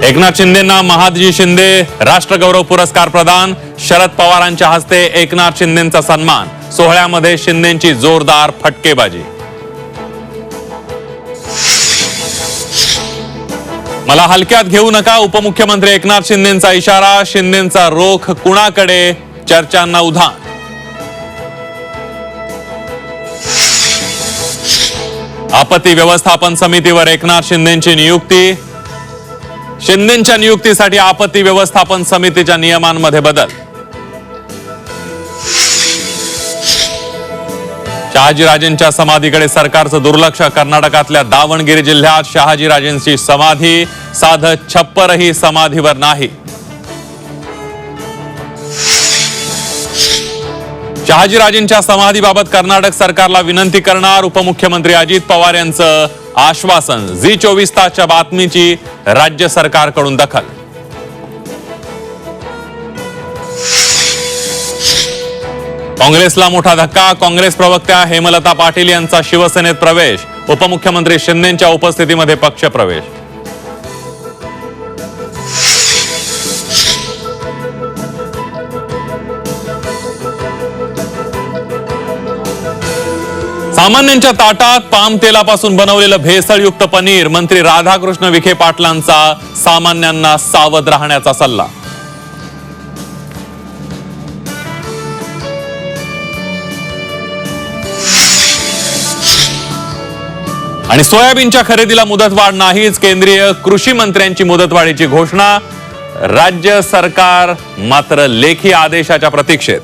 एकनाथ शिंदेंना महादजी शिंदे राष्ट्रगौरव पुरस्कार प्रदान। शरद पवारांच्या हस्ते एकनाथ शिंदेंचा सन्मान। सोहळ्यामध्ये शिंदेंची जोरदार फटकेबाजी। मला हलक्यात घेऊ नका, उपमुख्यमंत्री एकनाथ शिंदेंचा इशारा। शिंदेंचा रोख कुणाकडे, चर्चांना उधाण। आपत्ती व्यवस्थापन समितीवर एकनाथ शिंदेंची नियुक्ती। शिंदेंच्या नियुक्तीसाठी आपत्ती व्यवस्थापन समितीच्या नियमांमध्ये बदल। शहाजीराजेंच्या समाधीकडे सरकारचं दुर्लक्ष। कर्नाटकातल्या दावणगिरी जिल्ह्यात शहाजीराजेंची समाधी, साधं छप्परही समाधीवर नाही। शहाजीराजेंच्या समाधीबाबत कर्नाटक सरकारला विनंती करणार। उपमुख्यमंत्री अजित पवार यांचं आश्वासन। झी24 तासच्या बातमीची राज्य सरकारकडून दखल। काँग्रेसला मोठा धक्का। काँग्रेस प्रवक्त्या हेमलता पाटील यांचा शिवसेनेत प्रवेश। उपमुख्यमंत्री शिंदेंच्या उपस्थितीमध्ये पक्षप्रवेश। सामान्यांच्या ताटात पाम तेलापासून बनवलेलं भेसळयुक्त पनीर। मंत्री राधाकृष्ण विखे पाटलांचा सामान्यांना सावध राहण्याचा सल्ला। आणि सोयाबीनच्या खरेदीला मुदतवाढ नाहीच। केंद्रीय कृषी मंत्र्यांची मुदतवाढीची घोषणा। राज्य सरकार मात्र लेखी आदेशाच्या प्रतीक्षेत।